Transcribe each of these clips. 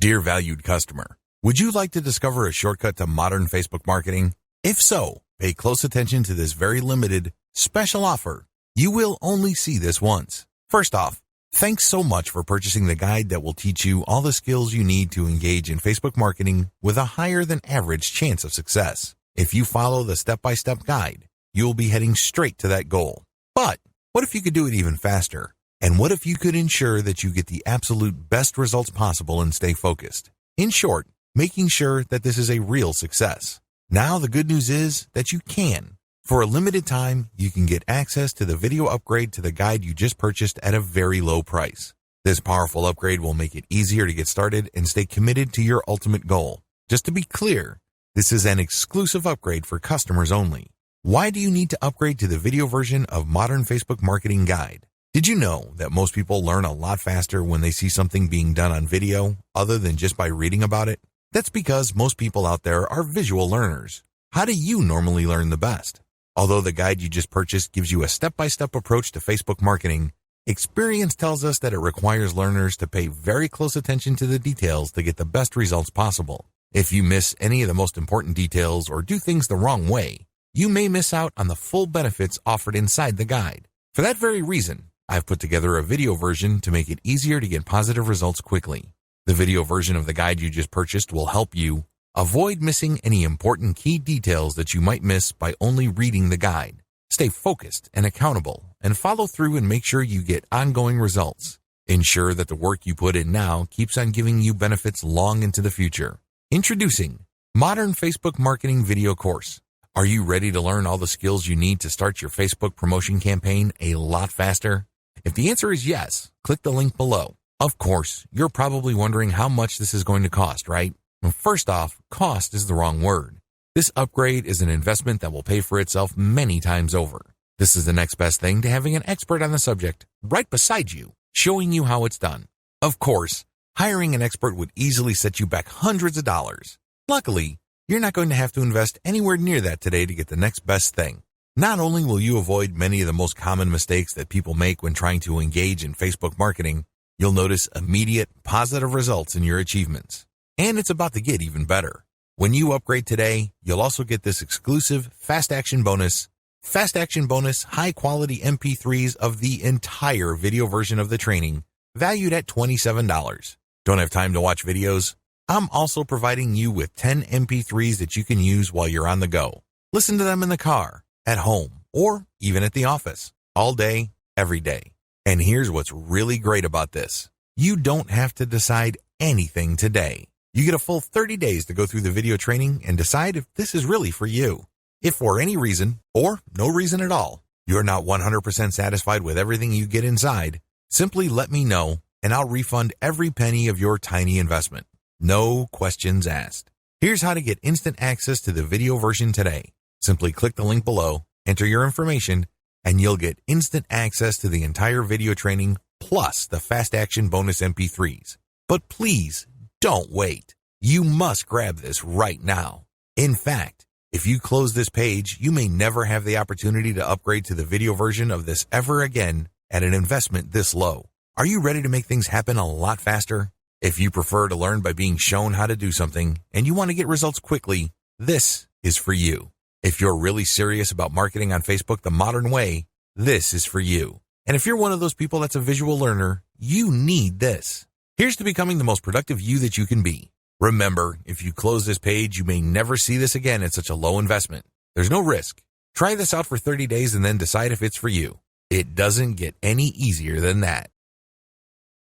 Dear valued customer, would you like to discover a shortcut to modern Facebook marketing? If so, pay close attention to this very limited, special offer. You will only see this once. First off, thanks so much for purchasing the guide that will teach you all the skills you need to engage in Facebook marketing with a higher than average chance of success. If you follow the step-by-step guide, you'll be heading straight to that goal. But what if you could do it even faster? And what if you could ensure that you get the absolute best results possible and stay focused? In short, making sure that this is a real success. Now the good news is that you can. For a limited time, you can get access to the video upgrade to the guide you just purchased at a very low price. This powerful upgrade will make it easier to get started and stay committed to your ultimate goal. Just to be clear, this is an exclusive upgrade for customers only. Why do you need to upgrade to the video version of Modern Facebook Marketing Guide? Did you know that most people learn a lot faster when they see something being done on video other than just by reading about it? That's because most people out there are visual learners. How do you normally learn the best? Although the guide you just purchased gives you a step-by-step approach to Facebook marketing, experience tells us that it requires learners to pay very close attention to the details to get the best results possible. If you miss any of the most important details or do things the wrong way, you may miss out on the full benefits offered inside the guide. For that very reason, I've put together a video version to make it easier to get positive results quickly. The video version of the guide you just purchased will help you avoid missing any important key details that you might miss by only reading the guide. Stay focused and accountable and follow through and make sure you get ongoing results. Ensure that the work you put in now keeps on giving you benefits long into the future. Introducing Modern Facebook Marketing Video Course. Are you ready to learn all the skills you need to start your Facebook promotion campaign a lot faster? If the answer is yes, click the link below. Of course, you're probably wondering how much this is going to cost, right? Well, first off, cost is the wrong word. This upgrade is an investment that will pay for itself many times over. This is the next best thing to having an expert on the subject right beside you, showing you how it's done. Of course, hiring an expert would easily set you back hundreds of dollars. Luckily, you're not going to have to invest anywhere near that today to get the next best thing. Not only will you avoid many of the most common mistakes that people make when trying to engage in Facebook marketing, you'll notice immediate positive results in your achievements. And it's about to get even better. When you upgrade today, you'll also get this exclusive Fast Action Bonus high-quality MP3s of the entire video version of the training, valued at $27. Don't have time to watch videos? I'm also providing you with 10 MP3s that you can use while you're on the go. Listen to them in the car, at home, or even at the office, all day, every day. And here's what's really great about this. You don't have to decide anything today. You get a full 30 days to go through the video training and decide if this is really for you. If for any reason, or no reason at all, you're not 100% satisfied with everything you get inside, simply let me know and I'll refund every penny of your tiny investment. No questions asked. Here's how to get instant access to the video version today. Simply click the link below, enter your information, and you'll get instant access to the entire video training plus the Fast Action Bonus MP3s. But please don't wait. You must grab this right now. In fact, if you close this page, you may never have the opportunity to upgrade to the video version of this ever again at an investment this low. Are you ready to make things happen a lot faster? If you prefer to learn by being shown how to do something and you want to get results quickly, this is for you. If you're really serious about marketing on Facebook the modern way, this is for you. And if you're one of those people that's a visual learner, you need this. Here's to becoming the most productive you that you can be. Remember, if you close this page, you may never see this again at such a low investment. There's no risk. Try this out for 30 days and then decide if it's for you. It doesn't get any easier than that.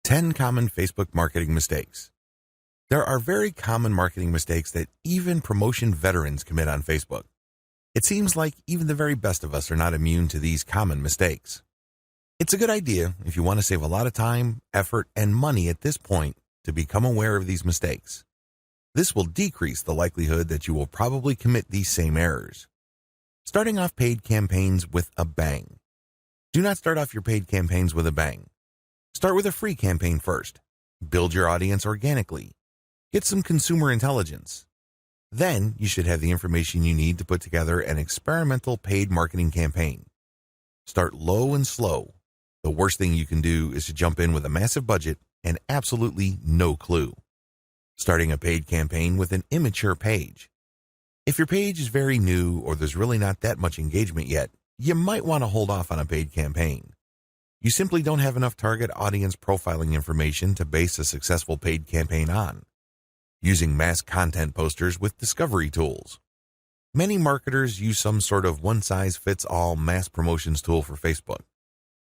10 common Facebook marketing mistakes. There are very common marketing mistakes that even promotion veterans commit on Facebook. It seems like even the very best of us are not immune to these common mistakes. It's a good idea, if you want to save a lot of time, effort, and money at this point, to become aware of these mistakes. This will decrease the likelihood that you will probably commit these same errors. Starting off paid campaigns with a bang. Do not start off your paid campaigns with a bang. Start with a free campaign first. Build your audience organically. Get some consumer intelligence. Then you should have the information you need to put together an experimental paid marketing campaign. Start low and slow. The worst thing you can do is to jump in with a massive budget and absolutely no clue. Starting a paid campaign with an immature page. If your page is very new or there's really not that much engagement yet, you might want to hold off on a paid campaign. You simply don't have enough target audience profiling information to base a successful paid campaign on. Using mass content posters with discovery tools. Many marketers use some sort of one-size-fits-all mass promotions tool for Facebook.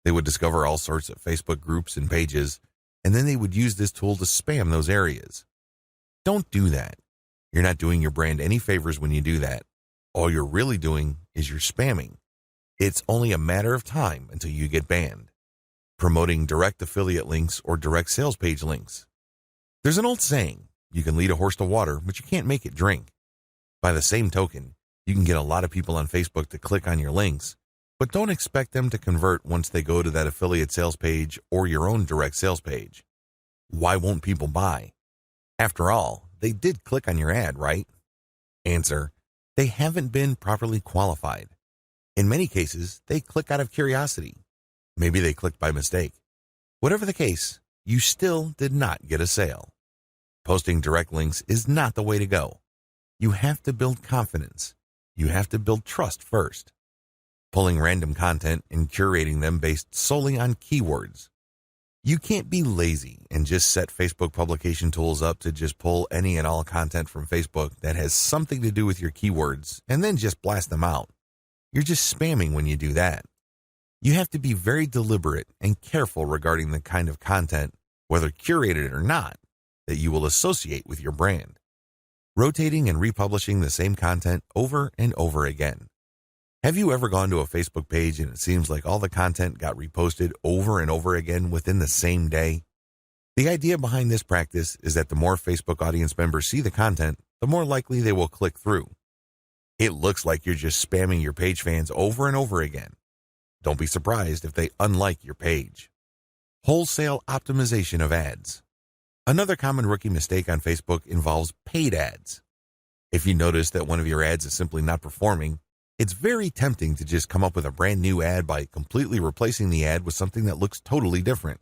They would discover all sorts of Facebook groups and pages, and then they would use this tool to spam those areas. Don't do that. You're not doing your brand any favors when you do that. All you're really doing is you're spamming. It's only a matter of time until you get banned. Promoting direct affiliate links or direct sales page links. There's an old saying, you can lead a horse to water, but you can't make it drink. By the same token, you can get a lot of people on Facebook to click on your links, but don't expect them to convert once they go to that affiliate sales page or your own direct sales page. Why won't people buy? After all, they did click on your ad, right? Answer: they haven't been properly qualified. In many cases, they click out of curiosity. Maybe they clicked by mistake. Whatever the case, you still did not get a sale. Posting direct links is not the way to go. You have to build confidence. You have to build trust first. Pulling random content and curating them based solely on keywords. You can't be lazy and just set Facebook publication tools up to just pull any and all content from Facebook that has something to do with your keywords and then just blast them out. You're just spamming when you do that. You have to be very deliberate and careful regarding the kind of content, whether curated or not, that you will associate with your brand. Rotating and republishing the same content over and over again. Have you ever gone to a Facebook page and it seems like all the content got reposted over and over again within the same day? The idea behind this practice is that the more Facebook audience members see the content, the more likely they will click through. It looks like you're just spamming your page fans over and over again. Don't be surprised if they unlike your page. Wholesale optimization of ads. Another common rookie mistake on Facebook involves paid ads. If you notice that one of your ads is simply not performing, it's very tempting to just come up with a brand new ad by completely replacing the ad with something that looks totally different.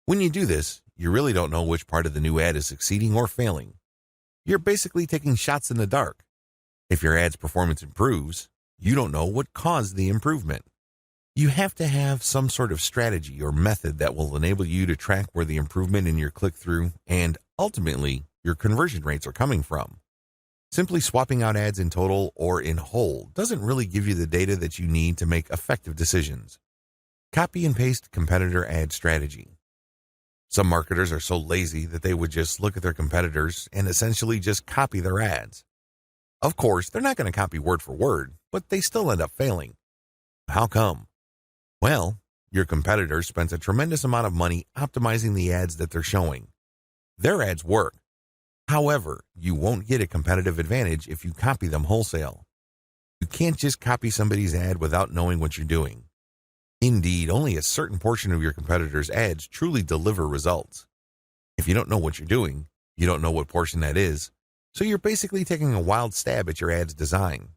When you do this, you really don't know which part of the new ad is succeeding or failing. You're basically taking shots in the dark. If your ad's performance improves, you don't know what caused the improvement. You have to have some sort of strategy or method that will enable you to track where the improvement in your click-through and, ultimately, your conversion rates are coming from. Simply swapping out ads in total or in whole doesn't really give you the data that you need to make effective decisions. Copy and paste competitor ad strategy. Some marketers are so lazy that they would just look at their competitors and essentially just copy their ads. Of course, they're not going to copy word for word, but they still end up failing. How come? Well, your competitor spent a tremendous amount of money optimizing the ads that they're showing. Their ads work. However, you won't get a competitive advantage if you copy them wholesale. You can't just copy somebody's ad without knowing what you're doing. Indeed, only a certain portion of your competitors' ads truly deliver results. If you don't know what you're doing, you don't know what portion that is, so you're basically taking a wild stab at your ad's design.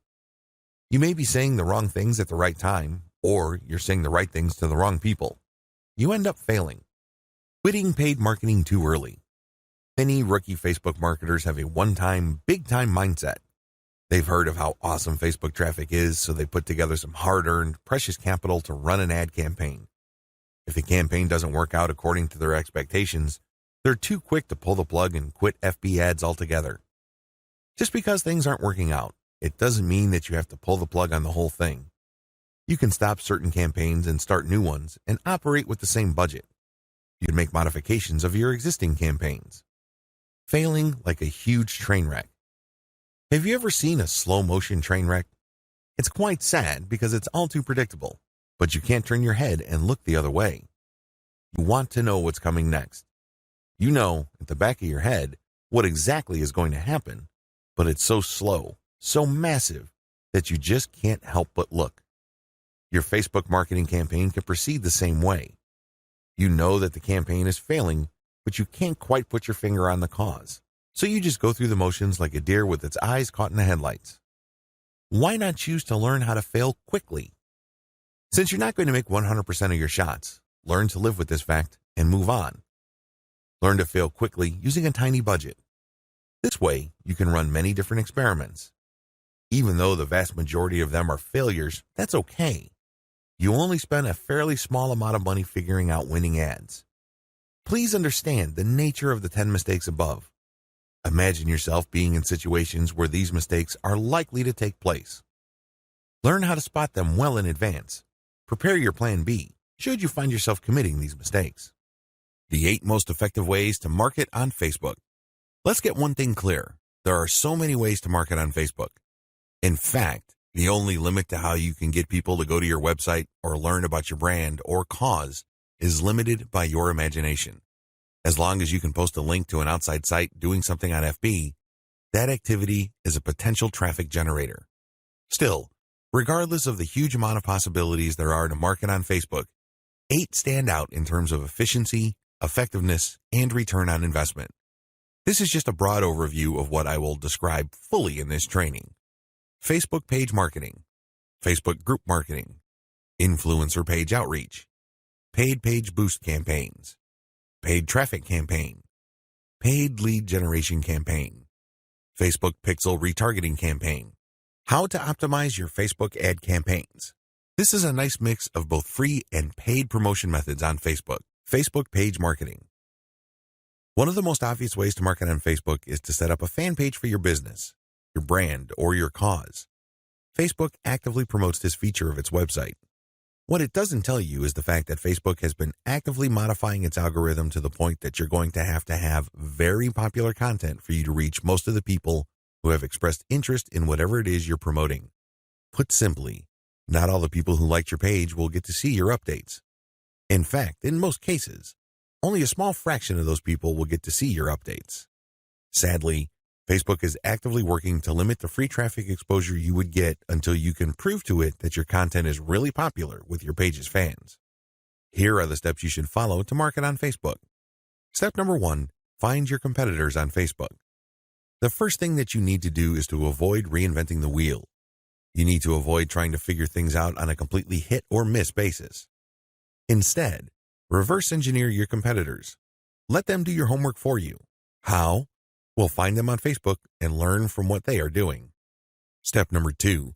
You may be saying the wrong things at the right time, or you're saying the right things to the wrong people. You end up failing. Quitting paid marketing too early. Many rookie Facebook marketers have a one-time, big-time mindset. They've heard of how awesome Facebook traffic is, so they put together some hard-earned, precious capital to run an ad campaign. If the campaign doesn't work out according to their expectations, they're too quick to pull the plug and quit FB ads altogether. Just because things aren't working out, it doesn't mean that you have to pull the plug on the whole thing. You can stop certain campaigns and start new ones and operate with the same budget. You can make modifications of your existing campaigns. Failing like a huge train wreck. Have you ever seen a slow-motion train wreck? It's quite sad because it's all too predictable, but you can't turn your head and look the other way. You want to know what's coming next. You know, at the back of your head, what exactly is going to happen, but it's so slow, so massive, that you just can't help but look. Your Facebook marketing campaign can proceed the same way. You know that the campaign is failing, but you can't quite put your finger on the cause. So you just go through the motions like a deer with its eyes caught in the headlights. Why not choose to learn how to fail quickly? Since you're not going to make 100% of your shots, learn to live with this fact and move on. Learn to fail quickly using a tiny budget. This way, you can run many different experiments. Even though the vast majority of them are failures, that's okay. You only spend a fairly small amount of money figuring out winning ads. Please understand the nature of the 10 mistakes above. Imagine yourself being in situations where these mistakes are likely to take place. Learn how to spot them well in advance. Prepare your plan B should you find yourself committing these mistakes. The 8 most effective ways to market on Facebook. Let's get one thing clear. There are so many ways to market on Facebook. In fact, the only limit to how you can get people to go to your website or learn about your brand or cause is limited by your imagination. As long as you can post a link to an outside site doing something on FB, that activity is a potential traffic generator. Still, regardless of the huge amount of possibilities there are to market on Facebook, 8 stand out in terms of efficiency, effectiveness, and return on investment. This is just a broad overview of what I will describe fully in this training. Facebook page marketing, Facebook group marketing, influencer page outreach, paid page boost campaigns, paid traffic campaign, paid lead generation campaign, Facebook pixel retargeting campaign, how to optimize your Facebook ad campaigns. This is a nice mix of both free and paid promotion methods on Facebook. Facebook page marketing. One of the most obvious ways to market on Facebook is to set up a fan page for your business, your brand, or your cause. Facebook actively promotes this feature of its website. What it doesn't tell you is the fact that Facebook has been actively modifying its algorithm to the point that you're going to have very popular content for you to reach most of the people who have expressed interest in whatever it is you're promoting. Put simply, not all the people who liked your page will get to see your updates. In fact, in most cases, only a small fraction of those people will get to see your updates. Sadly, Facebook is actively working to limit the free traffic exposure you would get until you can prove to it that your content is really popular with your page's fans. Here are the steps you should follow to market on Facebook. Step number 1, find your competitors on Facebook. The first thing that you need to do is to avoid reinventing the wheel. You need to avoid trying to figure things out on a completely hit or miss basis. Instead, reverse engineer your competitors. Let them do your homework for you. How? Well, find them on Facebook and learn from what they are doing. Step number 2,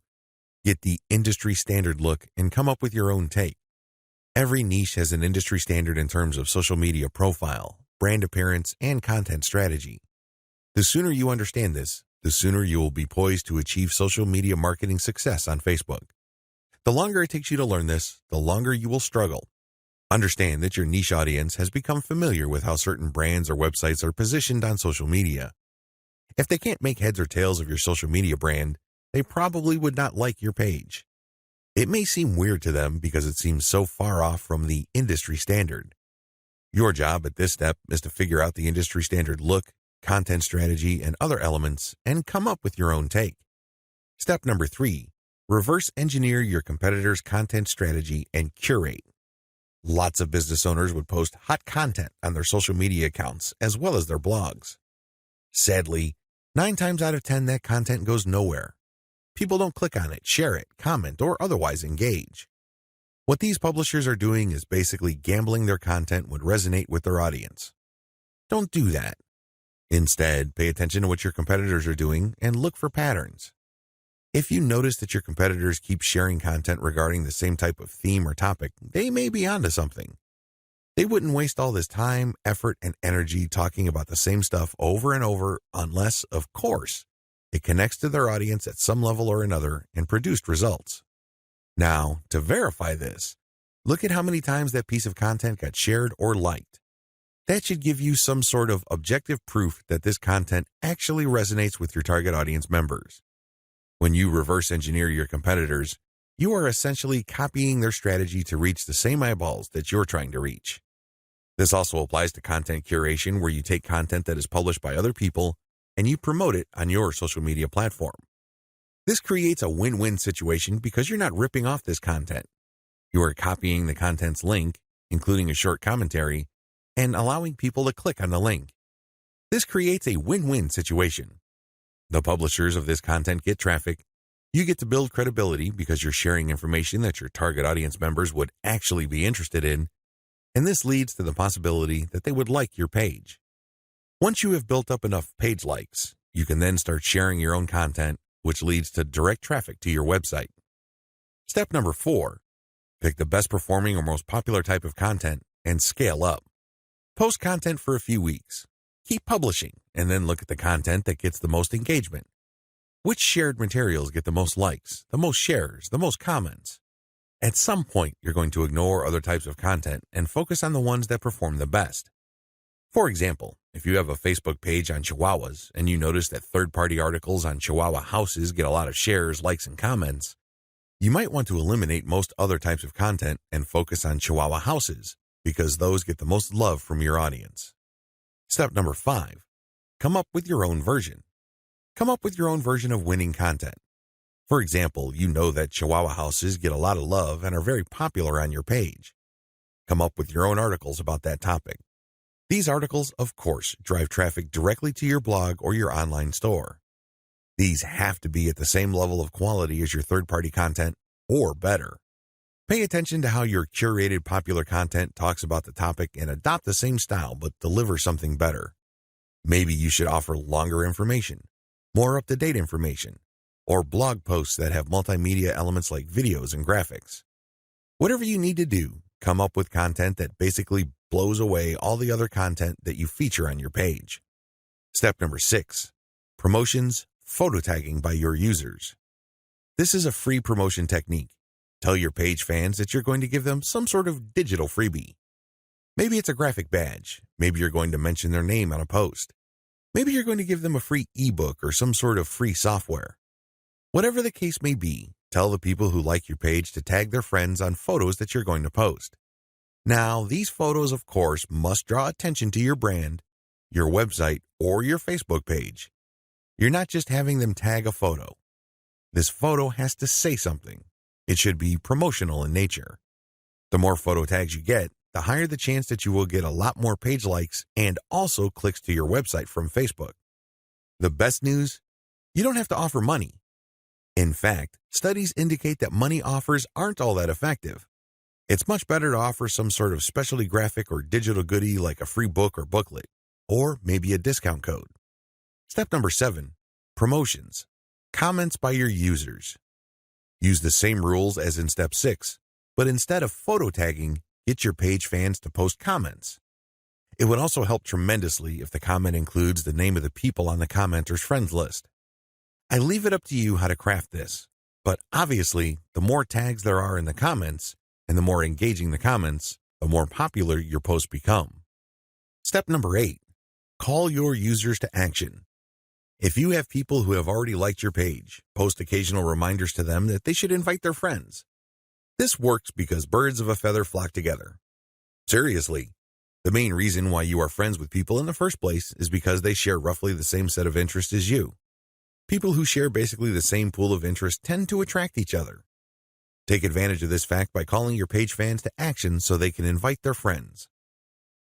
get the industry standard look and come up with your own take. Every niche has an industry standard in terms of social media profile, brand appearance, and content strategy. The sooner you understand this, the sooner you will be poised to achieve social media marketing success on Facebook. The longer it takes you to learn this, the longer you will struggle. Understand that your niche audience has become familiar with how certain brands or websites are positioned on social media. If they can't make heads or tails of your social media brand, they probably would not like your page. It may seem weird to them because it seems so far off from the industry standard. Your job at this step is to figure out the industry standard look, content strategy, and other elements and come up with your own take. Step number 3, reverse engineer your competitors' content strategy and curate. Lots of business owners would post hot content on their social media accounts as well as their blogs. Sadly, 9 times out of 10 that content goes nowhere. People don't click on it, share it, comment, or otherwise engage. What these publishers are doing is basically gambling their content would resonate with their audience. Don't do that. Instead, pay attention to what your competitors are doing and look for patterns. If you notice that your competitors keep sharing content regarding the same type of theme or topic, they may be onto something. They wouldn't waste all this time, effort, and energy talking about the same stuff over and over unless, of course, it connects to their audience at some level or another and produced results. Now, to verify this, look at how many times that piece of content got shared or liked. That should give you some sort of objective proof that this content actually resonates with your target audience members. When you reverse engineer your competitors, you are essentially copying their strategy to reach the same eyeballs that you're trying to reach. This also applies to content curation, where you take content that is published by other people and you promote it on your social media platform. This creates a win-win situation because you're not ripping off this content. You are copying the content's link, including a short commentary, and allowing people to click on the link. This creates a win-win situation. The publishers of this content get traffic. You get to build credibility because you're sharing information that your target audience members would actually be interested in, and this leads to the possibility that they would like your page. Once you have built up enough page likes, you can then start sharing your own content, which leads to direct traffic to your website. Step number 4, pick the best performing or most popular type of content and scale up. Post content for a few weeks. Keep publishing and then look at the content that gets the most engagement. Which shared materials get the most likes, the most shares, the most comments? At some point, you're going to ignore other types of content and focus on the ones that perform the best. For example, if you have a Facebook page on Chihuahuas and you notice that third-party articles on Chihuahua houses get a lot of shares, likes, and comments, you might want to eliminate most other types of content and focus on Chihuahua houses because those get the most love from your audience. Step number 5, come up with your own version. Come up with your own version of winning content. For example, you know that Chihuahua houses get a lot of love and are very popular on your page. Come up with your own articles about that topic. These articles, of course, drive traffic directly to your blog or your online store. These have to be at the same level of quality as your third-party content, or better. Pay attention to how your curated popular content talks about the topic and adopt the same style but deliver something better. Maybe you should offer longer information, more up-to-date information, or blog posts that have multimedia elements like videos and graphics. Whatever you need to do, come up with content that basically blows away all the other content that you feature on your page. Step number 6, promotions, photo tagging by your users. This is a free promotion technique. Tell your page fans that you're going to give them some sort of digital freebie. Maybe it's a graphic badge. Maybe you're going to mention their name on a post. Maybe you're going to give them a free ebook or some sort of free software. Whatever the case may be, tell the people who like your page to tag their friends on photos that you're going to post. Now, these photos, of course, must draw attention to your brand, your website, or your Facebook page. You're not just having them tag a photo. This photo has to say something. It should be promotional in nature. The more photo tags you get, the higher the chance that you will get a lot more page likes and also clicks to your website from Facebook. The best news? You don't have to offer money. In fact, studies indicate that money offers aren't all that effective. It's much better to offer some sort of specialty graphic or digital goodie like a free book or booklet, or maybe a discount code. Step number 7, promotions. Comments by your users. Use the same rules as in step 6, but instead of photo tagging, get your page fans to post comments. It would also help tremendously if the comment includes the name of the people on the commenter's friends list. I leave it up to you how to craft this, but obviously, the more tags there are in the comments, and the more engaging the comments, the more popular your posts become. Step number 8, call your users to action. If you have people who have already liked your page, post occasional reminders to them that they should invite their friends. This works because birds of a feather flock together. Seriously, the main reason why you are friends with people in the first place is because they share roughly the same set of interests as you. People who share basically the same pool of interest tend to attract each other. Take advantage of this fact by calling your page fans to action so they can invite their friends.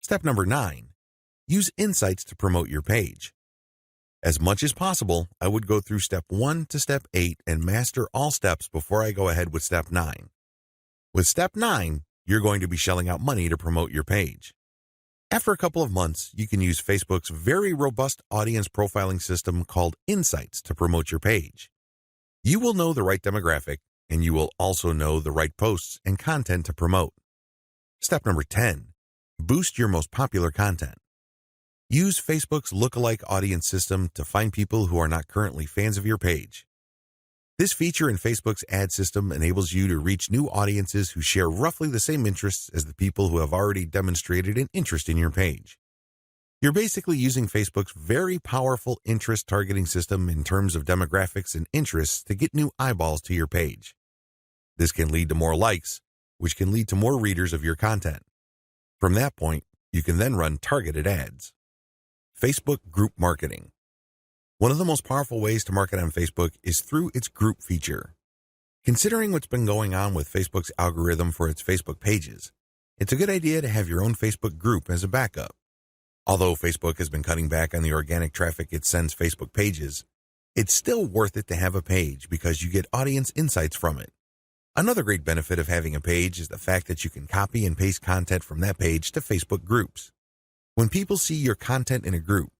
Step number 9, use insights to promote your page. As much as possible, I would go through step 1 to step 8 and master all steps before I go ahead with step 9. With step 9, you're going to be shelling out money to promote your page. After a couple of months, you can use Facebook's very robust audience profiling system called Insights to promote your page. You will know the right demographic, and you will also know the right posts and content to promote. Step number 10, boost your most popular content. Use Facebook's lookalike audience system to find people who are not currently fans of your page. This feature in Facebook's ad system enables you to reach new audiences who share roughly the same interests as the people who have already demonstrated an interest in your page. You're basically using Facebook's very powerful interest targeting system in terms of demographics and interests to get new eyeballs to your page. This can lead to more likes, which can lead to more readers of your content. From that point, you can then run targeted ads. Facebook group marketing. One of the most powerful ways to market on Facebook is through its group feature. Considering what's been going on with Facebook's algorithm for its Facebook pages, it's a good idea to have your own Facebook group as a backup. Although Facebook has been cutting back on the organic traffic it sends Facebook pages, it's still worth it to have a page because you get audience insights from it. Another great benefit of having a page is the fact that you can copy and paste content from that page to Facebook groups. When people see your content in a group,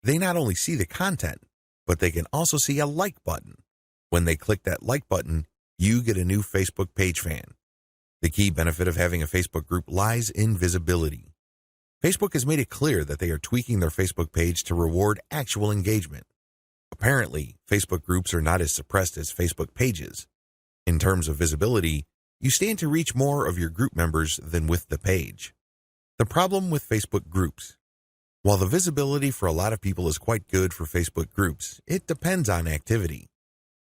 They not only see the content, but they can also see a like button. When they click that like button, you get a new Facebook page fan. The key benefit of having a Facebook group lies in visibility. Facebook has made it clear that they are tweaking their Facebook page to reward actual engagement. Apparently, Facebook groups are not as suppressed as Facebook pages. In terms of visibility, you stand to reach more of your group members than with the page. The problem with Facebook groups. While the visibility for a lot of people is quite good for Facebook groups, it depends on activity.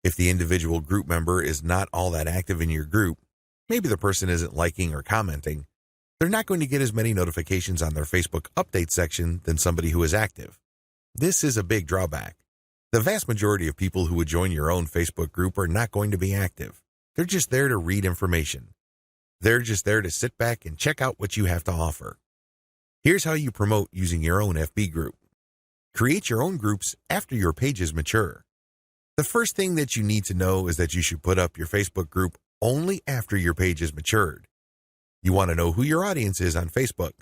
If the individual group member is not all that active in your group, maybe the person isn't liking or commenting, they're not going to get as many notifications on their Facebook update section than somebody who is active. This is a big drawback. The vast majority of people who would join your own Facebook group are not going to be active. They're just there to read information. They're just there to sit back and check out what you have to offer. Here's how you promote using your own FB group. Create your own groups after your pages mature. The first thing that you need to know is that you should put up your Facebook group only after your page is matured. You want to know who your audience is on Facebook.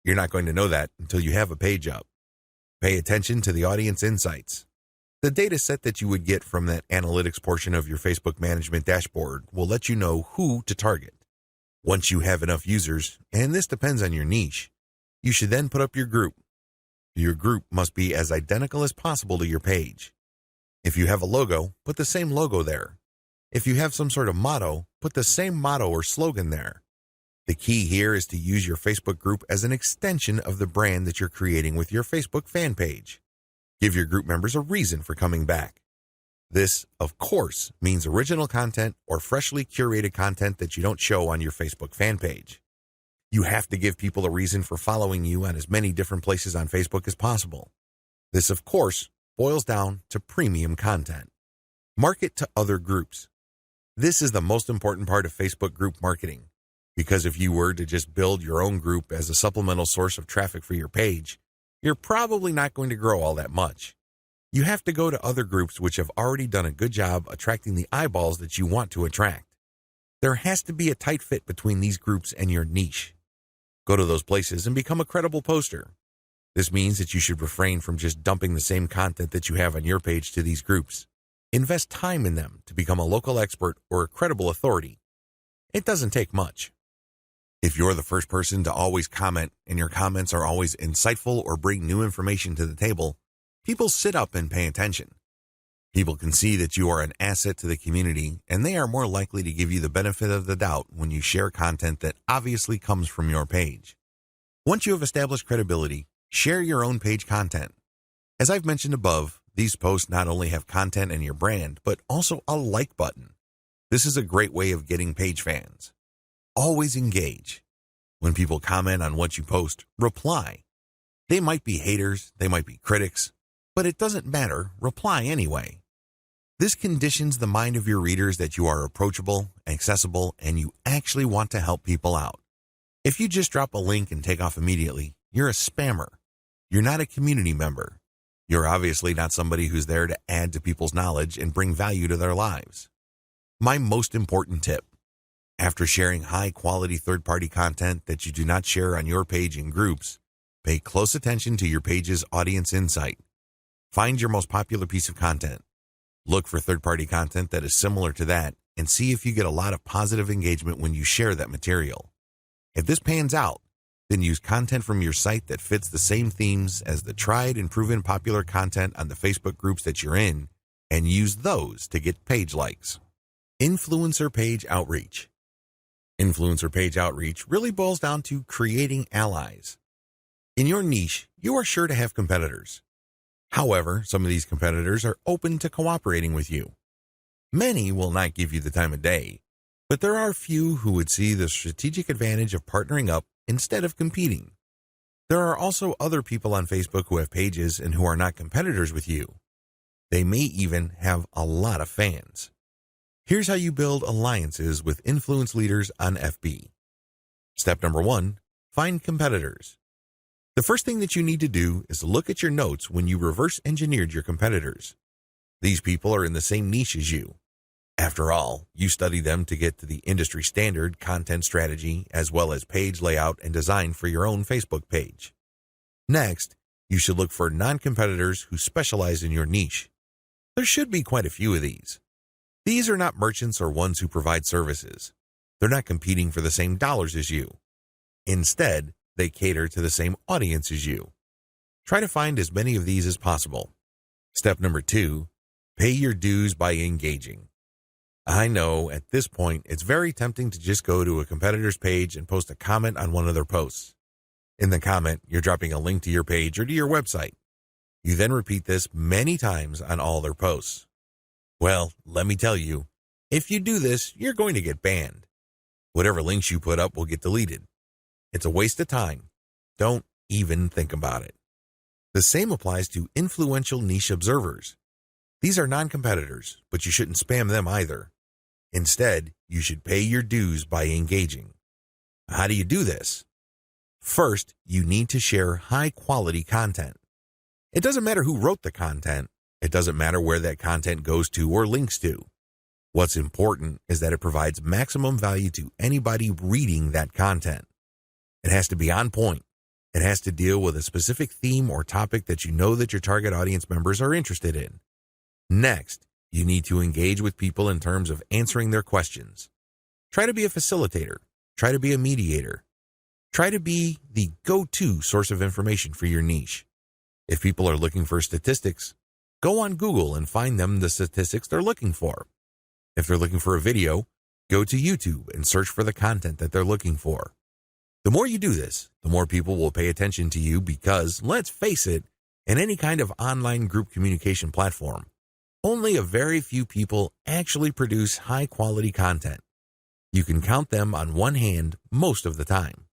You're not going to know that until you have a page up. Pay attention to the audience insights. The data set that you would get from that analytics portion of your Facebook management dashboard will let you know who to target. Once you have enough users, and this depends on your niche, you should then put up your group. Your group must be as identical as possible to your page. If you have a logo, put the same logo there. If you have some sort of motto, put the same motto or slogan there. The key here is to use your Facebook group as an extension of the brand that you're creating with your Facebook fan page. Give your group members a reason for coming back. This, of course, means original content or freshly curated content that you don't show on your Facebook fan page. You have to give people a reason for following you on as many different places on Facebook as possible. This, of course, boils down to premium content. Market to other groups. This is the most important part of Facebook group marketing, because if you were to just build your own group as a supplemental source of traffic for your page, you're probably not going to grow all that much. You have to go to other groups which have already done a good job attracting the eyeballs that you want to attract. There has to be a tight fit between these groups and your niche. Go to those places and become a credible poster. This means that you should refrain from just dumping the same content that you have on your page to these groups. Invest time in them to become a local expert or a credible authority. It doesn't take much. If you're the first person to always comment and your comments are always insightful or bring new information to the table, people sit up and pay attention. People can see that you are an asset to the community, and they are more likely to give you the benefit of the doubt when you share content that obviously comes from your page. Once you have established credibility, share your own page content. As I've mentioned above, these posts not only have content and your brand, but also a like button. This is a great way of getting page fans. Always engage. When people comment on what you post, reply. They might be haters, they might be critics, but it doesn't matter, reply anyway. This conditions the mind of your readers that you are approachable, accessible, and you actually want to help people out. If you just drop a link and take off immediately, you're a spammer. You're not a community member. You're obviously not somebody who's there to add to people's knowledge and bring value to their lives. My most important tip: after sharing high-quality third-party content that you do not share on your page in groups, pay close attention to your page's audience insight. Find your most popular piece of content. Look for third-party content that is similar to that and see if you get a lot of positive engagement when you share that material. If this pans out, then use content from your site that fits the same themes as the tried and proven popular content on the Facebook groups that you're in, and use those to get page likes. Influencer page outreach. Influencer page outreach really boils down to creating allies. In your niche, you are sure to have competitors. However, some of these competitors are open to cooperating with you. Many will not give you the time of day, but there are few who would see the strategic advantage of partnering up instead of competing. There are also other people on Facebook who have pages and who are not competitors with you. They may even have a lot of fans. Here's how you build alliances with influence leaders on FB. Step number 1, find competitors. The first thing that you need to do is look at your notes when you reverse engineered your competitors. These people are in the same niche as you. After all, you study them to get to the industry standard content strategy as well as page layout and design for your own Facebook page. Next, You should look for non-competitors who specialize in your niche. There should be quite a few of these. These are not merchants or ones who provide services. They're not competing for the same dollars as you. Instead, they cater to the same audience as you. Try to find as many of these as possible. Step number 2, pay your dues by engaging. I know at this point it's very tempting to just go to a competitor's page and post a comment on one of their posts. In the comment, you're dropping a link to your page or to your website. You then repeat this many times on all their posts. Well, let me tell you, if you do this, you're going to get banned. Whatever links you put up will get deleted. It's a waste of time. Don't even think about it. The same applies to influential niche observers. These are non-competitors, but you shouldn't spam them either. Instead, you should pay your dues by engaging. How do you do this? First, you need to share high-quality content. It doesn't matter who wrote the content. It doesn't matter where that content goes to or links to. What's important is that it provides maximum value to anybody reading that content. It has to be on point. It has to deal with a specific theme or topic that you know that your target audience members are interested in. Next, you need to engage with people in terms of answering their questions. Try to be a facilitator. Try to be a mediator. Try to be the go-to source of information for your niche. If people are looking for statistics, go on Google and find them the statistics they're looking for. If they're looking for a video, go to YouTube and search for the content that they're looking for. The more you do this, the more people will pay attention to you because, let's face it, in any kind of online group communication platform, only a very few people actually produce high-quality content. You can count them on one hand most of the time.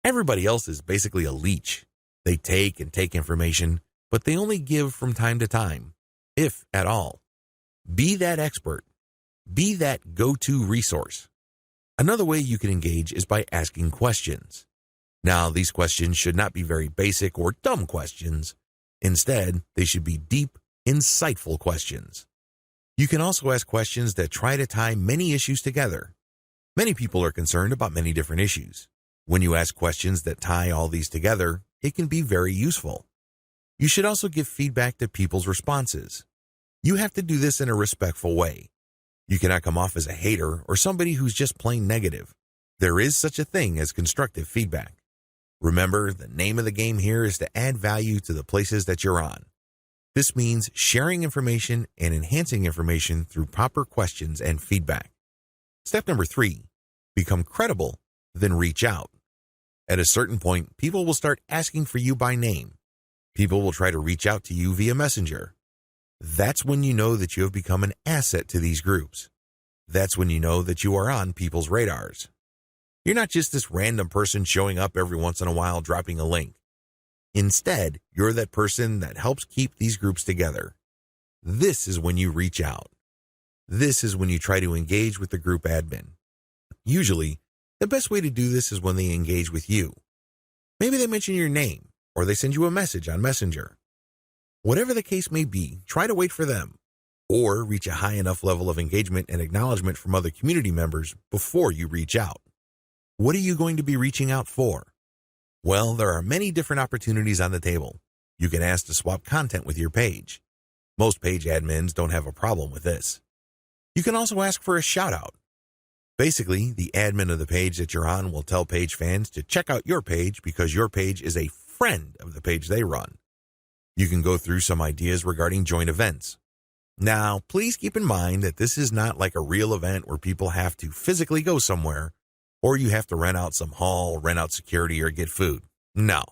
Everybody else is basically a leech. They take and take information, but they only give from time to time, if at all. Be that expert. Be that go-to resource. Another way you can engage is by asking questions. Now, these questions should not be very basic or dumb questions. Instead, they should be deep, insightful questions. You can also ask questions that try to tie many issues together. Many people are concerned about many different issues. When you ask questions that tie all these together, it can be very useful. You should also give feedback to people's responses. You have to do this in a respectful way. You cannot come off as a hater or somebody who's just plain negative. There is such a thing as constructive feedback. Remember, the name of the game here is to add value to the places that you're on. This means sharing information and enhancing information through proper questions and feedback. Step number 3, become credible, then reach out. At a certain point, people will start asking for you by name. People will try to reach out to you via Messenger. That's when you know that you have become an asset to these groups. That's when you know that you are on people's radars. You're not just this random person showing up every once in a while dropping a link. Instead, you're that person that helps keep these groups together. This is when you reach out. This is when you try to engage with the group admin. Usually, the best way to do this is when they engage with you. Maybe they mention your name, or they send you a message on Messenger. Whatever the case may be, try to wait for them, or reach a high enough level of engagement and acknowledgement from other community members before you reach out. What are you going to be reaching out for? Well, there are many different opportunities on the table. You can ask to swap content with your page. Most page admins don't have a problem with this. You can also ask for a shout-out. Basically, the admin of the page that you're on will tell page fans to check out your page because your page is a friend of the page they run. You can go through some ideas regarding joint events. Now, please keep in mind that this is not like a real event where people have to physically go somewhere, or you have to rent out some hall, rent out security, or get food. No.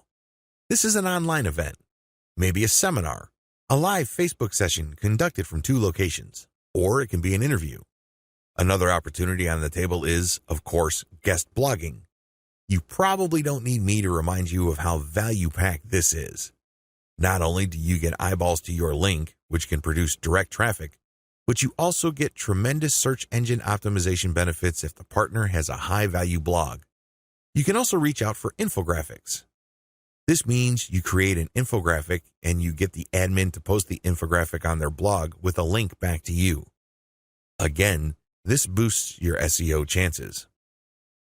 This is an online event. Maybe a seminar, a live Facebook session conducted from 2 locations, or it can be an interview. Another opportunity on the table is, of course, guest blogging. You probably don't need me to remind you of how value-packed this is. Not only do you get eyeballs to your link, which can produce direct traffic, but you also get tremendous search engine optimization benefits if the partner has a high-value blog. You can also reach out for infographics. This means you create an infographic and you get the admin to post the infographic on their blog with a link back to you. Again, this boosts your SEO chances.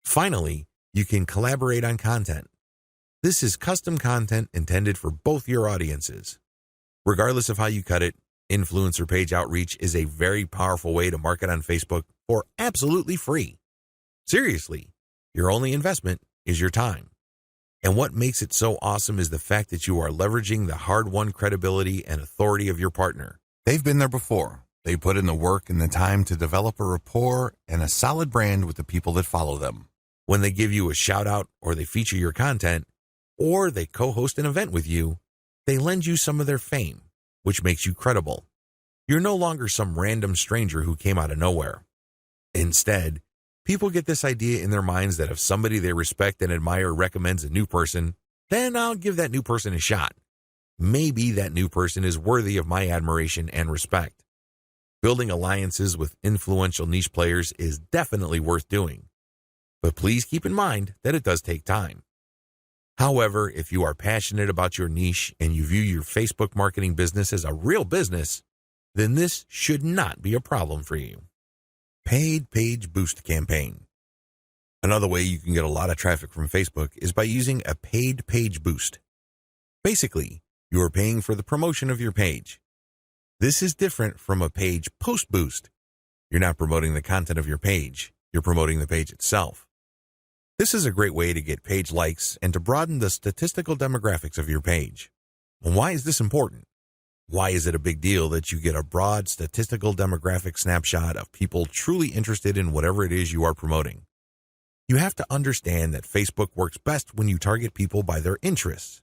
Finally, you can collaborate on content. This is custom content intended for both your audiences. Regardless of how you cut it, influencer page outreach is a very powerful way to market on Facebook for absolutely free. Seriously, your only investment is your time. And what makes it so awesome is the fact that you are leveraging the hard-won credibility and authority of your partner. They've been there before. They put in the work and the time to develop a rapport and a solid brand with the people that follow them. When they give you a shout-out or they feature your content, or they co-host an event with you, they lend you some of their fame, which makes you credible. You're no longer some random stranger who came out of nowhere. Instead, people get this idea in their minds that if somebody they respect and admire recommends a new person, then I'll give that new person a shot. Maybe that new person is worthy of my admiration and respect. Building alliances with influential niche players is definitely worth doing. But please keep in mind that it does take time. However, if you are passionate about your niche and you view your Facebook marketing business as a real business, then this should not be a problem for you. Paid Page Boost Campaign. Another way you can get a lot of traffic from Facebook is by using a paid page boost. Basically, you are paying for the promotion of your page. This is different from a page post boost. You're not promoting the content of your page, you're promoting the page itself. This is a great way to get page likes and to broaden the statistical demographics of your page. And why is this important? Why is it a big deal that you get a broad statistical demographic snapshot of people truly interested in whatever it is you are promoting? You have to understand that Facebook works best when you target people by their interests.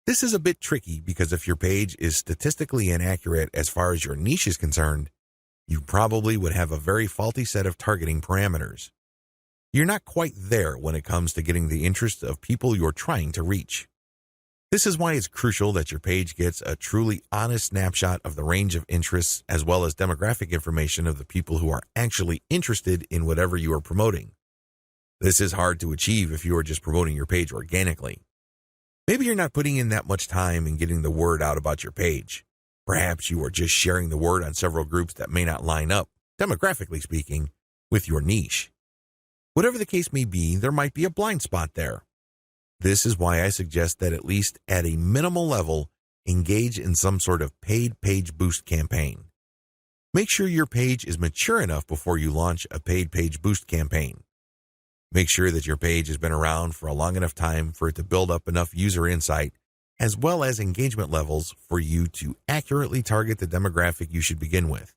This is a bit tricky because if your page is statistically inaccurate as far as your niche is concerned, you probably would have a very faulty set of targeting parameters. You're not quite there when it comes to getting the interest of people you're trying to reach. This is why it's crucial that your page gets a truly honest snapshot of the range of interests as well as demographic information of the people who are actually interested in whatever you are promoting. This is hard to achieve if you are just promoting your page organically. Maybe you're not putting in that much time in getting the word out about your page. Perhaps you are just sharing the word on several groups that may not line up, demographically speaking, with your niche. Whatever the case may be, there might be a blind spot there. This is why I suggest that at least at a minimal level, engage in some sort of paid page boost campaign. Make sure your page is mature enough before you launch a paid page boost campaign. Make sure that your page has been around for a long enough time for it to build up enough user insight as well as engagement levels for you to accurately target the demographic you should begin with.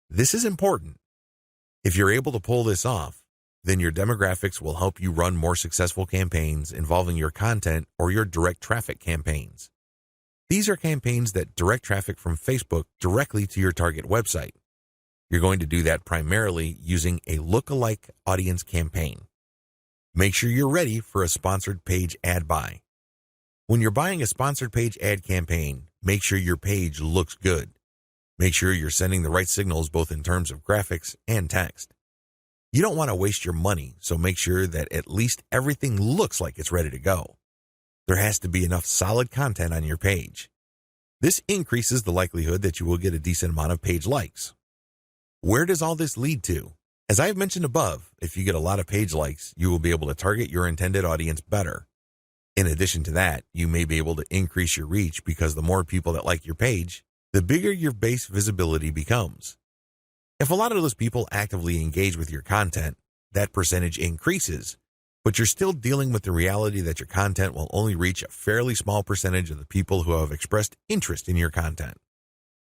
This is important. If you're able to pull this off, then your demographics will help you run more successful campaigns involving your content or your direct traffic campaigns. These are campaigns that direct traffic from Facebook directly to your target website. You're going to do that primarily using a lookalike audience campaign. Make sure you're ready for a sponsored page ad buy. When you're buying a sponsored page ad campaign, make sure your page looks good. Make sure you're sending the right signals both in terms of graphics and text. You don't want to waste your money, so make sure that at least everything looks like it's ready to go. There has to be enough solid content on your page. This increases the likelihood that you will get a decent amount of page likes. Where does all this lead to? As I have mentioned above, if you get a lot of page likes, you will be able to target your intended audience better. In addition to that, you may be able to increase your reach because the more people that like your page, the bigger your base visibility becomes. If a lot of those people actively engage with your content, that percentage increases, but you're still dealing with the reality that your content will only reach a fairly small percentage of the people who have expressed interest in your content.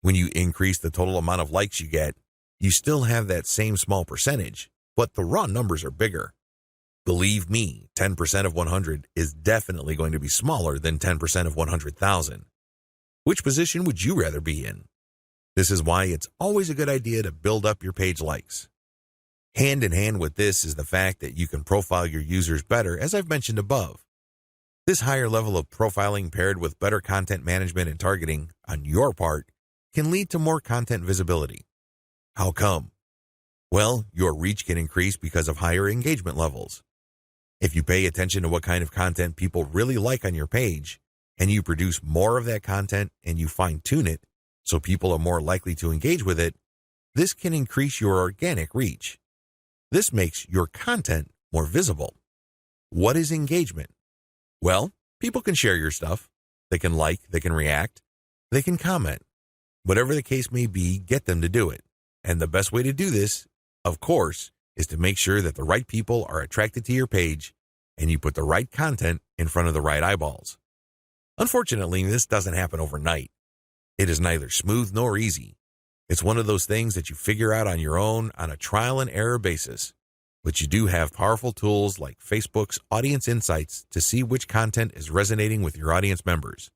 When you increase the total amount of likes you get, you still have that same small percentage, but the raw numbers are bigger. Believe me, 10% of 100 is definitely going to be smaller than 10% of 100,000. Which position would you rather be in? This is why it's always a good idea to build up your page likes. Hand in hand with this is the fact that you can profile your users better, as I've mentioned above. This higher level of profiling paired with better content management and targeting on your part can lead to more content visibility. How come? Well, your reach can increase because of higher engagement levels. If you pay attention to what kind of content people really like on your page, and you produce more of that content and you fine-tune it so people are more likely to engage with it, this can increase your organic reach. This makes your content more visible. What is engagement? Well, People can share your stuff. They can like, they can react, they can comment. Whatever the case may be, get them to do it. And the best way to do this, of course, is to make sure that the right people are attracted to your page and you put the right content in front of the right eyeballs. Unfortunately, this doesn't happen overnight. It is neither smooth nor easy. It's one of those things that you figure out on your own on a trial and error basis. But you do have powerful tools like Facebook's Audience Insights to see which content is resonating with your audience members.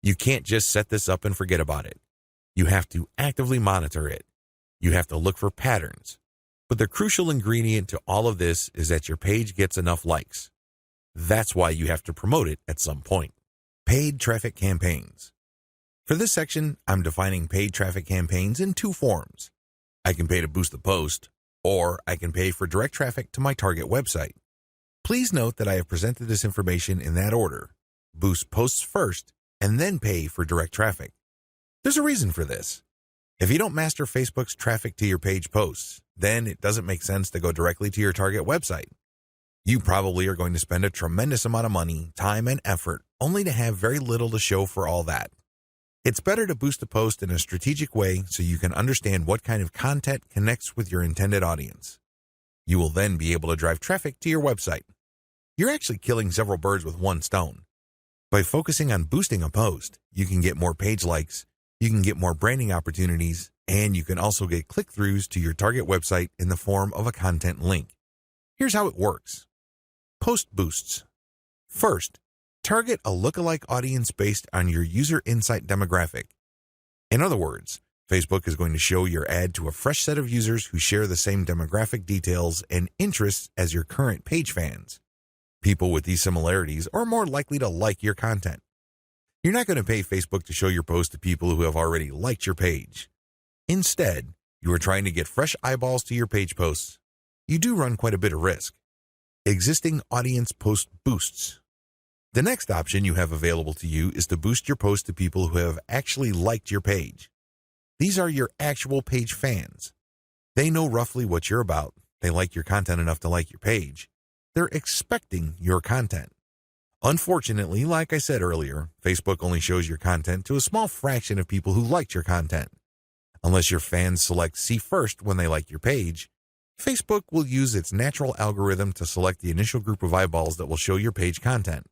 You can't just set this up and forget about it. You have to actively monitor it. You have to look for patterns. But the crucial ingredient to all of this is that your page gets enough likes. That's why you have to promote it at some point. Paid traffic campaigns. For this section, I'm defining paid traffic campaigns in two forms. I can pay to boost the post, or I can pay for direct traffic to my target website. Please note that I have presented this information in that order. Boost posts first, and then pay for direct traffic. There's a reason for this. If you don't master Facebook's traffic to your page posts, then it doesn't make sense to go directly to your target website. You probably are going to spend a tremendous amount of money, time, and effort only to have very little to show for all that. It's better to boost a post in a strategic way so you can understand what kind of content connects with your intended audience. You will then be able to drive traffic to your website. You're actually killing several birds with one stone. By focusing on boosting a post, you can get more page likes, you can get more branding opportunities, and you can also get click-throughs to your target website in the form of a content link. Here's how it works. Post boosts. First, target a lookalike audience based on your user insight demographic. In other words, Facebook is going to show your ad to a fresh set of users who share the same demographic details and interests as your current page fans. People with these similarities are more likely to like your content. You're not going to pay Facebook to show your post to people who have already liked your page. Instead, you are trying to get fresh eyeballs to your page posts. You do run quite a bit of risk. Existing audience post boosts. The next option you have available to you is to boost your post to people who have actually liked your page. These are your actual page fans. They know roughly what you're about. They like your content enough to like your page. They're expecting your content. Unfortunately, like I said earlier, Facebook only shows your content to a small fraction of people who liked your content. Unless your fans select see first when they like your page, Facebook will use its natural algorithm to select the initial group of eyeballs that will show your page content.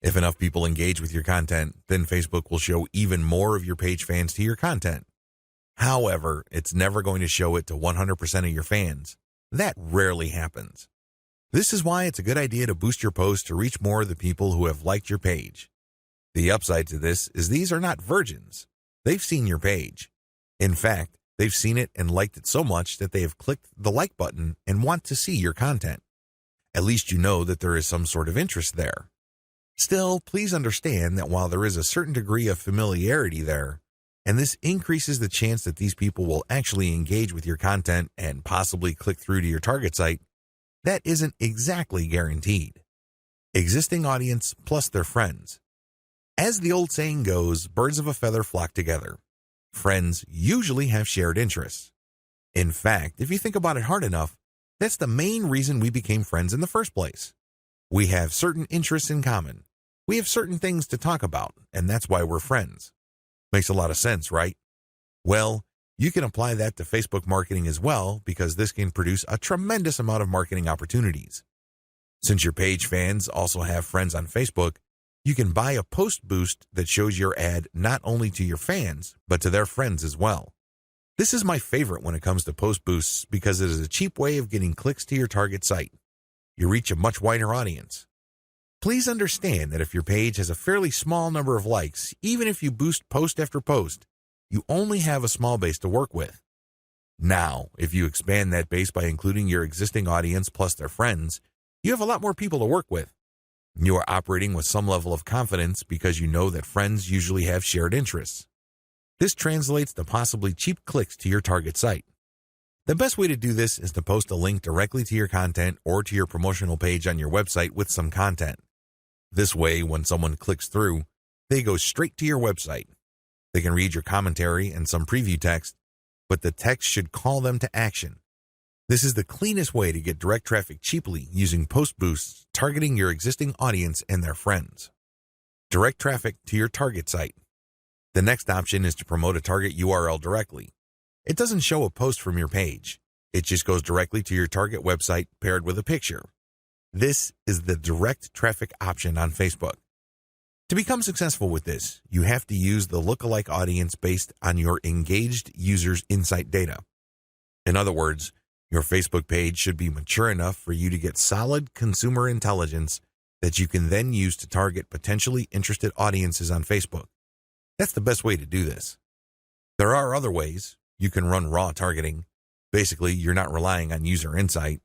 If enough people engage with your content, then Facebook will show even more of your page fans to your content. However, it's never going to show it to 100% of your fans. That rarely happens. This is why it's a good idea to boost your post to reach more of the people who have liked your page. The upside to this is these are not virgins. They've seen your page. In fact, they've seen it and liked it so much that they have clicked the like button and want to see your content. At least you know that there is some sort of interest there. Still, please understand that while there is a certain degree of familiarity there, and this increases the chance that these people will actually engage with your content and possibly click through to your target site, that isn't exactly guaranteed. Existing audience plus their friends. As the old saying goes, birds of a feather flock together. Friends usually have shared interests. In fact, if you think about it hard enough, that's the main reason we became friends in the first place. We have certain interests in common. We have certain things to talk about, and that's why we're friends. Makes a lot of sense, right? Well, you can apply that to Facebook marketing as well, because this can produce a tremendous amount of marketing opportunities. Since your page fans also have friends on Facebook, you can buy a post boost that shows your ad not only to your fans, but to their friends as well. This is my favorite when it comes to post boosts because it is a cheap way of getting clicks to your target site. You reach a much wider audience. Please understand that if your page has a fairly small number of likes, even if you boost post after post, you only have a small base to work with. Now, if you expand that base by including your existing audience plus their friends, you have a lot more people to work with. You are operating with some level of confidence because you know that friends usually have shared interests. This translates to possibly cheap clicks to your target site. The best way to do this is to post a link directly to your content or to your promotional page on your website with some content. This way, when someone clicks through, they go straight to your website. They can read your commentary and some preview text, but the text should call them to action. This is the cleanest way to get direct traffic cheaply using post boosts targeting your existing audience and their friends. Direct traffic to your target site. The next option is to promote a target URL directly. It doesn't show a post from your page. It just goes directly to your target website paired with a picture. This is the direct traffic option on Facebook. To become successful with this, you have to use the lookalike audience based on your engaged users' insight data. In other words, your Facebook page should be mature enough for you to get solid consumer intelligence that you can then use to target potentially interested audiences on Facebook. That's the best way to do this. There are other ways. You can run raw targeting. Basically, you're not relying on user insight.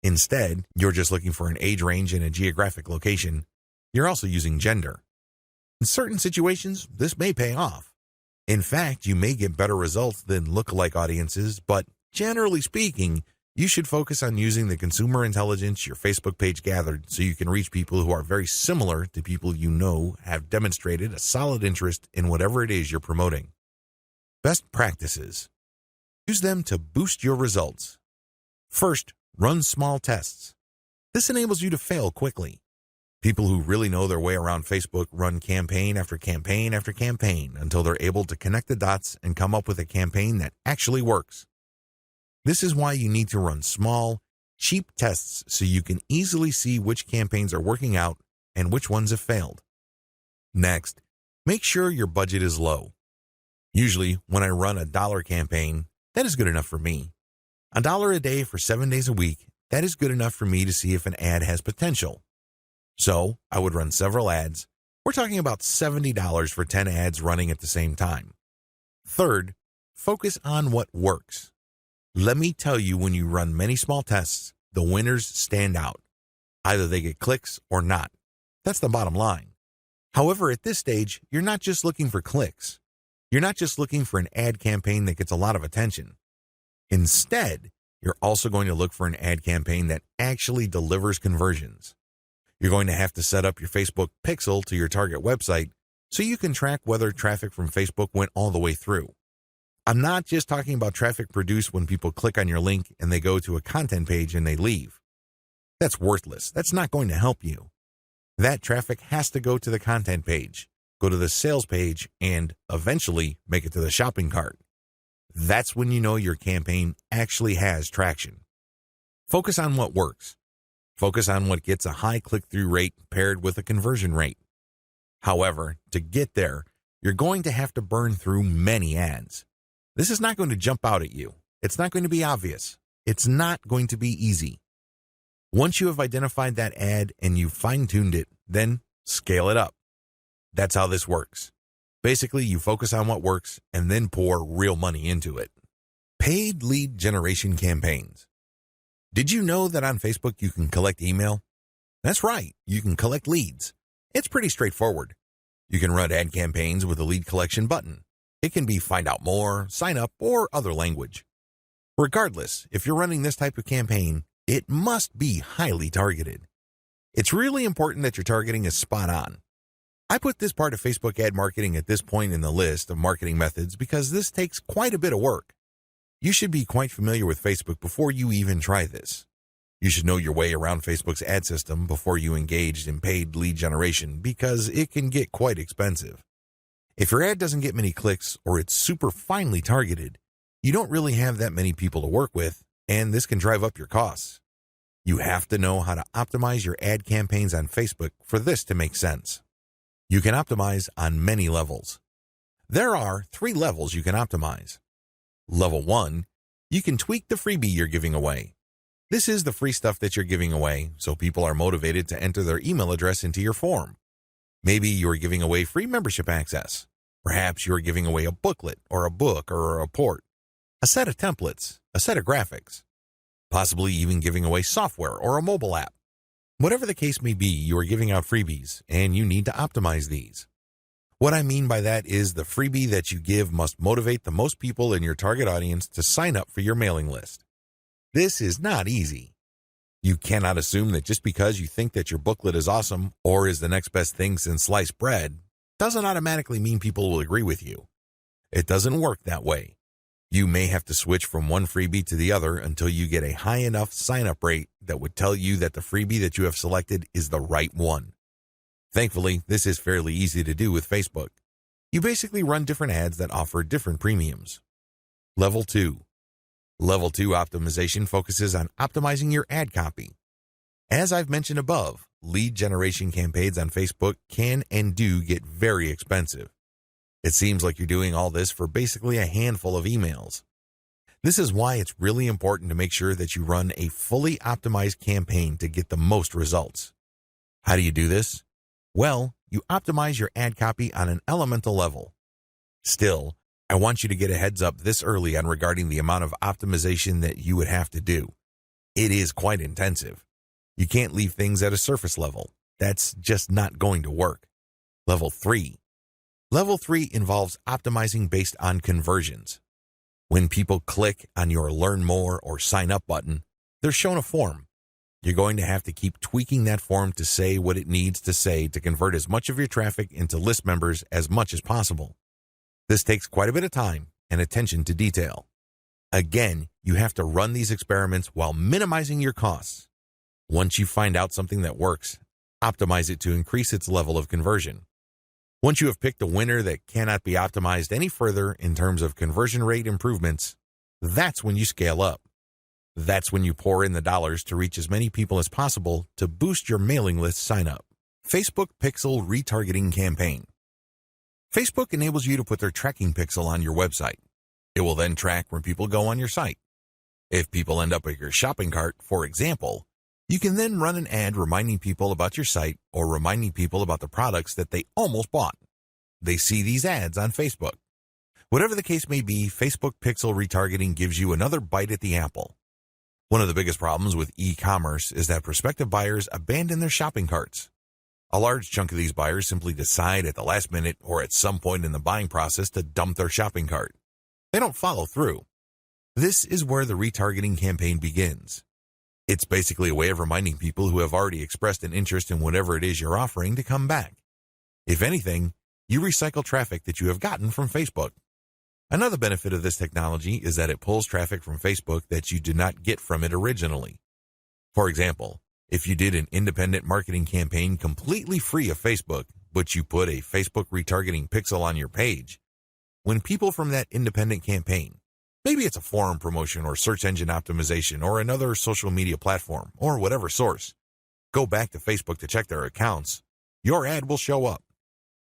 Instead, you're just looking for an age range and a geographic location. You're also using gender. In certain situations, this may pay off. In fact, you may get better results than lookalike audiences, but generally speaking, you should focus on using the consumer intelligence your Facebook page gathered so you can reach people who are very similar to people you know have demonstrated a solid interest in whatever it is you're promoting. Best practices. Use them to boost your results. First, run small tests. This enables you to fail quickly. People who really know their way around Facebook run campaign after campaign after campaign until they're able to connect the dots and come up with a campaign that actually works. This is why you need to run small, cheap tests so you can easily see which campaigns are working out and which ones have failed. Next, make sure your budget is low. Usually, when I run a $1 campaign, that is good enough for me. $1 a day for 7 days a week, that is good enough for me to see if an ad has potential. So, I would run several ads. We're talking about $70 for 10 ads running at the same time. Third, focus on what works. Let me tell you, when you run many small tests, the winners stand out. Either they get clicks or not. That's the bottom line. However, at this stage, you're not just looking for clicks. You're not just looking for an ad campaign that gets a lot of attention. Instead, you're also going to look for an ad campaign that actually delivers conversions. You're going to have to set up your Facebook pixel to your target website so you can track whether traffic from Facebook went all the way through. I'm not just talking about traffic produced when people click on your link and they go to a content page and they leave. That's worthless. That's not going to help you. That traffic has to go to the content page, go to the sales page, and eventually make it to the shopping cart. That's when you know your campaign actually has traction. Focus on what works. Focus on what gets a high click-through rate paired with a conversion rate. However, to get there, you're going to have to burn through many ads. This is not going to jump out at you. It's not going to be obvious. It's not going to be easy. Once you have identified that ad and you've fine-tuned it, then scale it up. That's how this works. Basically, you focus on what works and then pour real money into it. Paid lead generation campaigns. Did you know that on Facebook you can collect email? That's right, you can collect leads. It's pretty straightforward. You can run ad campaigns with a lead collection button. It can be find out more, sign up, or other language. Regardless, if you're running this type of campaign, it must be highly targeted. It's really important that your targeting is spot on. I put this part of Facebook ad marketing at this point in the list of marketing methods because this takes quite a bit of work. You should be quite familiar with Facebook before you even try this. You should know your way around Facebook's ad system before you engage in paid lead generation because it can get quite expensive. If your ad doesn't get many clicks or it's super finely targeted, you don't really have that many people to work with, and this can drive up your costs. You have to know how to optimize your ad campaigns on Facebook for this to make sense. You can optimize on many levels. There are 3 levels you can optimize. Level 1, you can tweak the freebie you're giving away. This is the free stuff that you're giving away, so people are motivated to enter their email address into your form. Maybe you're giving away free membership access. Perhaps you're giving away a booklet or a book or a report, a set of templates, a set of graphics, possibly even giving away software or a mobile app. Whatever the case may be, you are giving out freebies, and you need to optimize these. What I mean by that is the freebie that you give must motivate the most people in your target audience to sign up for your mailing list. This is not easy. You cannot assume that just because you think that your booklet is awesome or is the next best thing since sliced bread, doesn't automatically mean people will agree with you. It doesn't work that way. You may have to switch from one freebie to the other until you get a high enough sign-up rate that would tell you that the freebie that you have selected is the right one. Thankfully, this is fairly easy to do with Facebook. You basically run different ads that offer different premiums. Level 2. Level 2 optimization focuses on optimizing your ad copy. As I've mentioned above, lead generation campaigns on Facebook can and do get very expensive. It seems like you're doing all this for basically a handful of emails. This is why it's really important to make sure that you run a fully optimized campaign to get the most results. How do you do this? Well, you optimize your ad copy on an elemental level. Still, I want you to get a heads up this early on regarding the amount of optimization that you would have to do. It is quite intensive. You can't leave things at a surface level. That's just not going to work. Level 3. Level 3 involves optimizing based on conversions. When people click on your Learn More or Sign Up button, they're shown a form. You're going to have to keep tweaking that form to say what it needs to say to convert as much of your traffic into list members as much as possible. This takes quite a bit of time and attention to detail. Again, you have to run these experiments while minimizing your costs. Once you find out something that works, optimize it to increase its level of conversion. Once you have picked a winner that cannot be optimized any further in terms of conversion rate improvements, that's when you scale up. That's when you pour in the dollars to reach as many people as possible to boost your mailing list sign-up. Facebook Pixel Retargeting Campaign. Facebook enables you to put their tracking pixel on your website. It will then track when people go on your site. If people end up at your shopping cart, for example, you can then run an ad reminding people about your site or reminding people about the products that they almost bought. They see these ads on Facebook. Whatever the case may be, Facebook Pixel Retargeting gives you another bite at the apple. One of the biggest problems with e-commerce is that prospective buyers abandon their shopping carts. A large chunk of these buyers simply decide at the last minute or at some point in the buying process to dump their shopping cart. They don't follow through. This is where the retargeting campaign begins. It's basically a way of reminding people who have already expressed an interest in whatever it is you're offering to come back. If anything, you recycle traffic that you have gotten from Facebook. Another benefit of this technology is that it pulls traffic from Facebook that you did not get from it originally. For example, if you did an independent marketing campaign completely free of Facebook, but you put a Facebook retargeting pixel on your page, when people from that independent campaign, maybe it's a forum promotion or search engine optimization or another social media platform or whatever source, go back to Facebook to check their accounts, your ad will show up.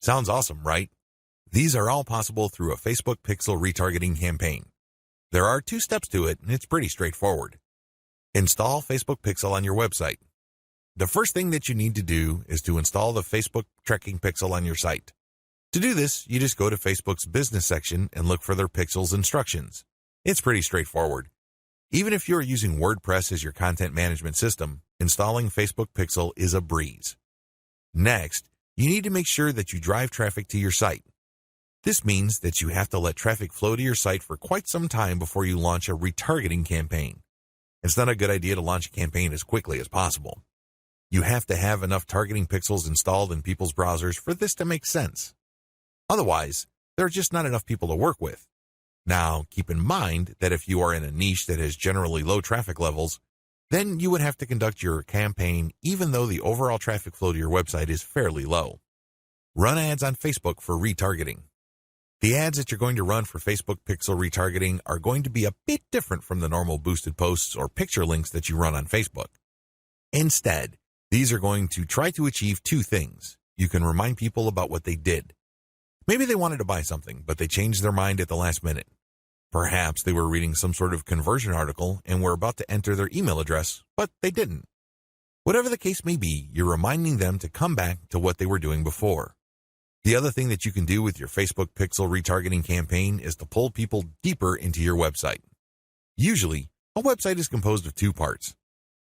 Sounds awesome, right? These are all possible through a Facebook Pixel retargeting campaign. There are 2 steps to it, and it's pretty straightforward. Install Facebook Pixel on your website. The first thing that you need to do is to install the Facebook tracking pixel on your site. To do this, you just go to Facebook's business section and look for their pixels instructions. It's pretty straightforward. Even if you're using WordPress as your content management system, installing Facebook Pixel is a breeze. Next, you need to make sure that you drive traffic to your site. This means that you have to let traffic flow to your site for quite some time before you launch a retargeting campaign. It's not a good idea to launch a campaign as quickly as possible. You have to have enough targeting pixels installed in people's browsers for this to make sense. Otherwise, there are just not enough people to work with. Now, keep in mind that if you are in a niche that has generally low traffic levels, then you would have to conduct your campaign even though the overall traffic flow to your website is fairly low. Run ads on Facebook for retargeting. The ads that you're going to run for Facebook Pixel retargeting are going to be a bit different from the normal boosted posts or picture links that you run on Facebook. Instead, these are going to try to achieve 2 things. You can remind people about what they did. Maybe they wanted to buy something, but they changed their mind at the last minute. Perhaps they were reading some sort of conversion article and were about to enter their email address, but they didn't. Whatever the case may be, you're reminding them to come back to what they were doing before. The other thing that you can do with your Facebook Pixel retargeting campaign is to pull people deeper into your website. Usually, a website is composed of 2 parts.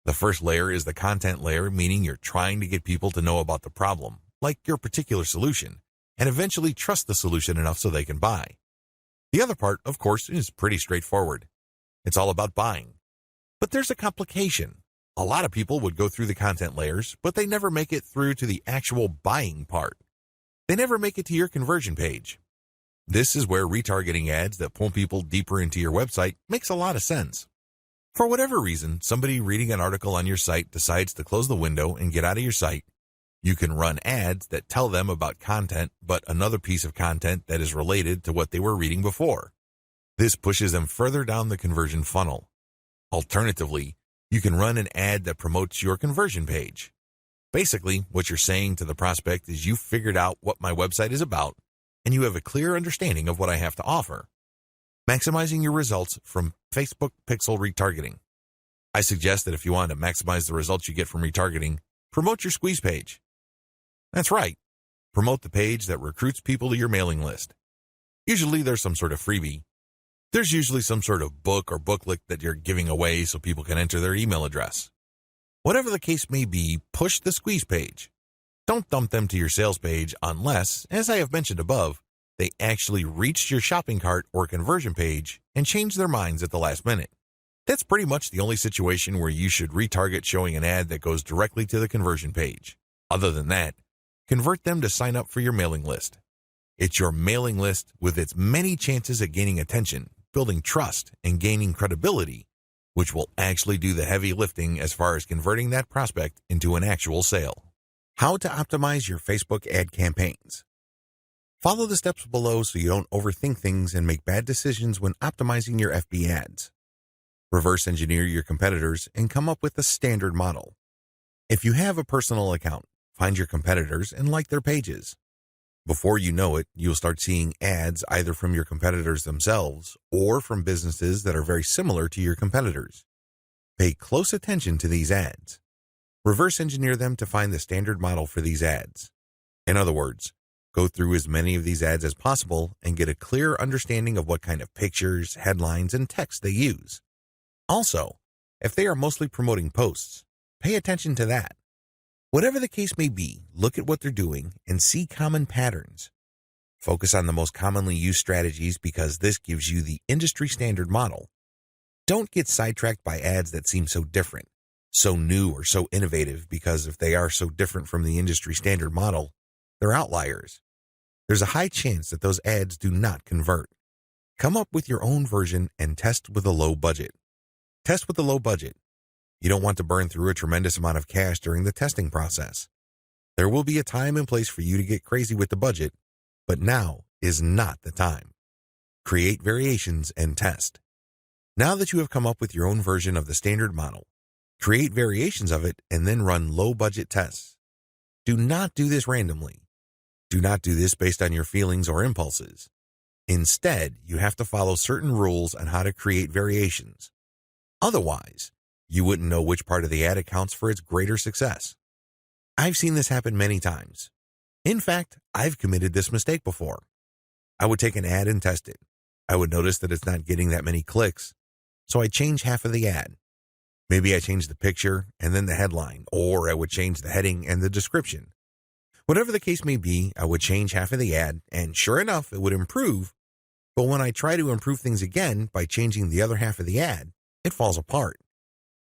The first layer is the content layer, meaning you're trying to get people to know about the problem, like your particular solution, and eventually trust the solution enough so they can buy. The other part, of course, is pretty straightforward. It's all about buying. But there's a complication. A lot of people would go through the content layers, but they never make it through to the actual buying part. They never make it to your conversion page. This is where retargeting ads that pull people deeper into your website makes a lot of sense. For whatever reason, somebody reading an article on your site decides to close the window and get out of your site. You can run ads that tell them about content, but another piece of content that is related to what they were reading before. This pushes them further down the conversion funnel. Alternatively, you can run an ad that promotes your conversion page. Basically, what you're saying to the prospect is you've figured out what my website is about, and you have a clear understanding of what I have to offer. Maximizing your results from Facebook pixel retargeting. I suggest that if you want to maximize the results you get from retargeting, promote your squeeze page. That's right. Promote the page that recruits people to your mailing list. Usually there's some sort of freebie. There's usually some sort of book or booklet that you're giving away so people can enter their email address. Whatever the case may be, push the squeeze page. Don't dump them to your sales page unless, as I have mentioned above, they actually reached your shopping cart or conversion page and changed their minds at the last minute. That's pretty much the only situation where you should retarget showing an ad that goes directly to the conversion page. Other than that, convert them to sign up for your mailing list. It's your mailing list with its many chances of gaining attention, building trust, and gaining credibility, which will actually do the heavy lifting as far as converting that prospect into an actual sale. How to optimize your Facebook ad campaigns. Follow the steps below so you don't overthink things and make bad decisions when optimizing your FB ads. Reverse engineer your competitors and come up with a standard model. If you have a personal account, find your competitors and like their pages. Before you know it, you'll start seeing ads either from your competitors themselves or from businesses that are very similar to your competitors. Pay close attention to these ads. Reverse engineer them to find the standard model for these ads. In other words, go through as many of these ads as possible and get a clear understanding of what kind of pictures, headlines, and text they use. Also, if they are mostly promoting posts, pay attention to that. Whatever the case may be, look at what they're doing and see common patterns. Focus on the most commonly used strategies because this gives you the industry standard model. Don't get sidetracked by ads that seem so different, so new or so innovative because if they are so different from the industry standard model, they're outliers. There's a high chance that those ads do not convert. Come up with your own version and test with a low budget. Test with a low budget. You don't want to burn through a tremendous amount of cash during the testing process. There will be a time and place for you to get crazy with the budget, but now is not the time. Create variations and test. Now that you have come up with your own version of the standard model, create variations of it and then run low-budget tests. Do not do this randomly. Do not do this based on your feelings or impulses. Instead, you have to follow certain rules on how to create variations. Otherwise, you wouldn't know which part of the ad accounts for its greater success. I've seen this happen many times. In fact, I've committed this mistake before. I would take an ad and test it. I would notice that it's not getting that many clicks, so I'd change half of the ad. Maybe I change the picture and then the headline, or I would change the heading and the description. Whatever the case may be, I would change half of the ad, and sure enough, it would improve. But when I try to improve things again by changing the other half of the ad, it falls apart.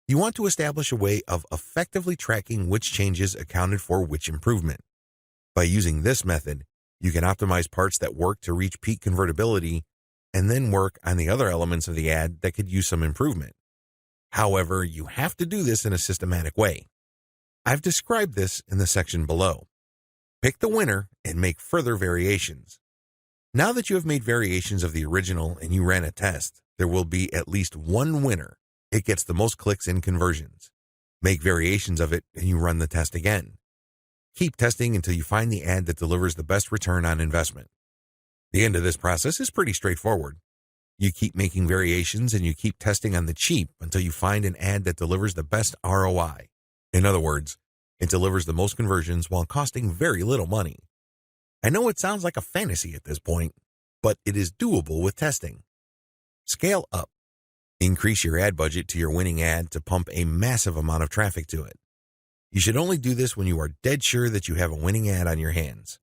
You want to establish a way of effectively tracking which changes accounted for which improvement. By using this method, you can optimize parts that work to reach peak convertibility and then work on the other elements of the ad that could use some improvement. However, you have to do this in a systematic way. I've described this in the section below. Pick the winner and make further variations. Now that you have made variations of the original and you ran a test, there will be at least one winner. It gets the most clicks and conversions. Make variations of it and you run the test again. Keep testing until you find the ad that delivers the best return on investment. The end of this process is pretty straightforward. You keep making variations and you keep testing on the cheap until you find an ad that delivers the best ROI. In other words, it delivers the most conversions while costing very little money. I know it sounds like a fantasy at this point, but it is doable with testing. Scale up. Increase your ad budget to your winning ad to pump a massive amount of traffic to it. You should only do this when you are dead sure that you have a winning ad on your hands.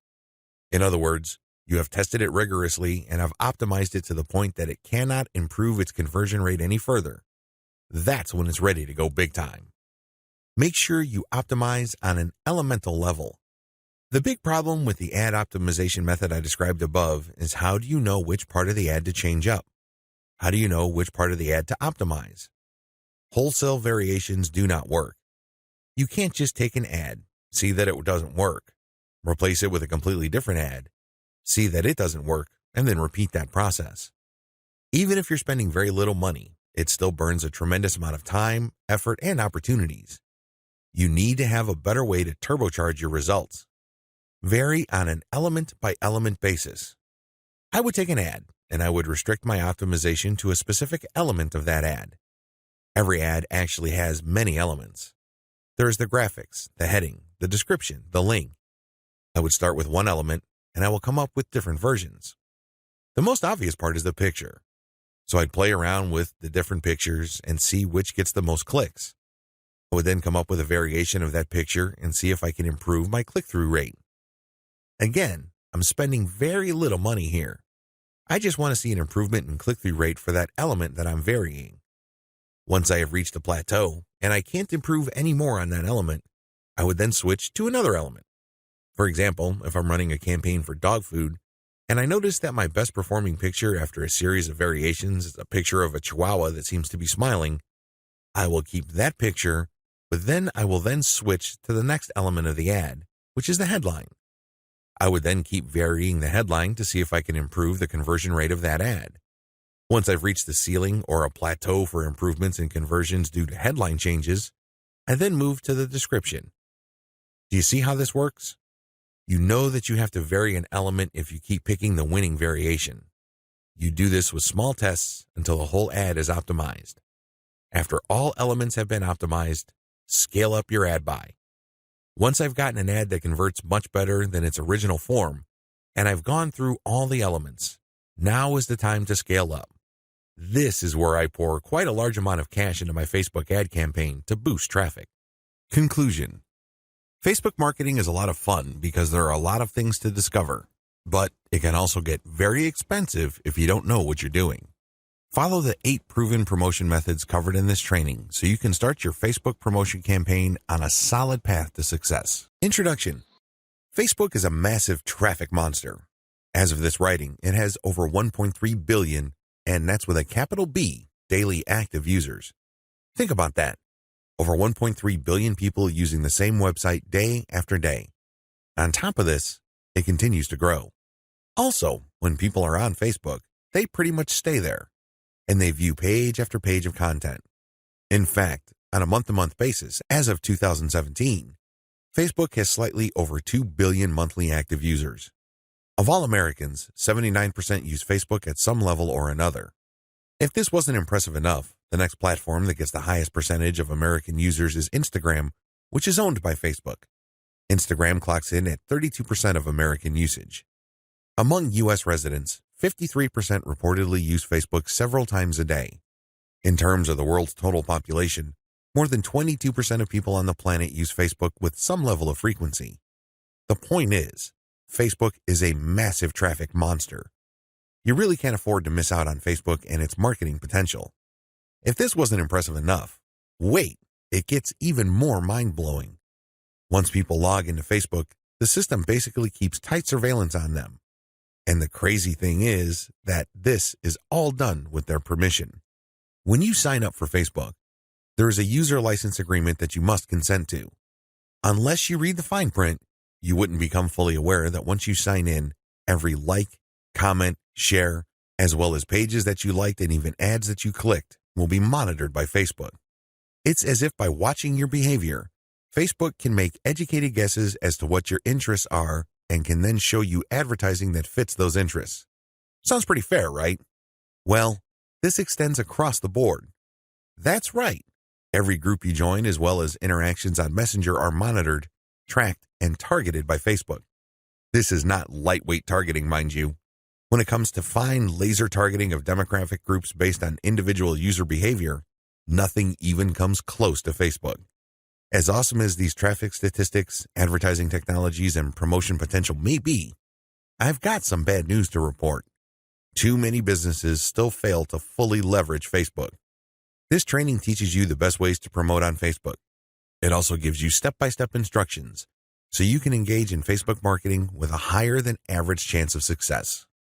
In other words, you have tested it rigorously and have optimized it to the point that it cannot improve its conversion rate any further. That's when it's ready to go big time. Make sure you optimize on an elemental level. The big problem with the ad optimization method I described above is how do you know which part of the ad to change up? How do you know which part of the ad to optimize? Wholesale variations do not work. You can't just take an ad, see that it doesn't work, replace it with a completely different ad, see that it doesn't work, and then repeat that process. Even if you're spending very little money, it still burns a tremendous amount of time, effort, and opportunities. You need to have a better way to turbocharge your results. Vary on an element-by-element basis. I would take an ad, and I would restrict my optimization to a specific element of that ad. Every ad actually has many elements. There's the graphics, the heading, the description, the link. I would start with one element, and I will come up with different versions. The most obvious part is the picture. So I'd play around with the different pictures and see which gets the most clicks. I would then come up with a variation of that picture and see if I can improve my click-through rate. Again, I'm spending very little money here. I just want to see an improvement in click-through rate for that element that I'm varying. Once I have reached a plateau and I can't improve any more on that element, I would then switch to another element. For example, if I'm running a campaign for dog food and I notice that my best performing picture after a series of variations is a picture of a Chihuahua that seems to be smiling, I will keep that picture, but then I will then switch to the next element of the ad, which is the headline. I would then keep varying the headline to see if I can improve the conversion rate of that ad. Once I've reached the ceiling or a plateau for improvements in conversions due to headline changes, I then move to the description. Do you see how this works? You know that you have to vary an element if you keep picking the winning variation. You do this with small tests until the whole ad is optimized. After all elements have been optimized, scale up your ad buy. Once I've gotten an ad that converts much better than its original form, and I've gone through all the elements, now is the time to scale up. This is where I pour quite a large amount of cash into my Facebook ad campaign to boost traffic. Conclusion. Facebook marketing is a lot of fun because there are a lot of things to discover, but it can also get very expensive if you don't know what you're doing. Follow the 8 proven promotion methods covered in this training so you can start your Facebook promotion campaign on a solid path to success. Introduction. Facebook is a massive traffic monster. As of this writing, it has over 1.3 billion, and that's with a capital B, daily active users. Think about that. Over 1.3 billion people using the same website day after day. On top of this, it continues to grow. Also, when people are on Facebook, they pretty much stay there, and they view page after page of content. In fact, on a month-to-month basis, as of 2017, Facebook has slightly over 2 billion monthly active users. Of all Americans, 79% use Facebook at some level or another. If this wasn't impressive enough, the next platform that gets the highest percentage of American users is Instagram, which is owned by Facebook. Instagram clocks in at 32% of American usage. Among U.S. residents, 53% reportedly use Facebook several times a day. In terms of the world's total population, more than 22% of people on the planet use Facebook with some level of frequency. The point is, Facebook is a massive traffic monster. You really can't afford to miss out on Facebook and its marketing potential. If this wasn't impressive enough, wait, it gets even more mind-blowing. Once people log into Facebook, the system basically keeps tight surveillance on them. And the crazy thing is that this is all done with their permission. When you sign up for Facebook, there is a user license agreement that you must consent to. Unless you read the fine print, you wouldn't become fully aware that once you sign in, every like, comment, share, as well as pages that you liked and even ads that you clicked will be monitored by Facebook. It's as if by watching your behavior, Facebook can make educated guesses as to what your interests are and can then show you advertising that fits those interests. Sounds pretty fair, right? Well, this extends across the board. That's right. Every group you join as well as interactions on Messenger are monitored, tracked, and targeted by Facebook. This is not lightweight targeting, mind you. When it comes to fine laser targeting of demographic groups based on individual user behavior, nothing even comes close to Facebook. As awesome as these traffic statistics, advertising technologies, and promotion potential may be, I've got some bad news to report. Too many businesses still fail to fully leverage Facebook. This training teaches you the best ways to promote on Facebook. It also gives you step-by-step instructions so you can engage in Facebook marketing with a higher than average chance of success.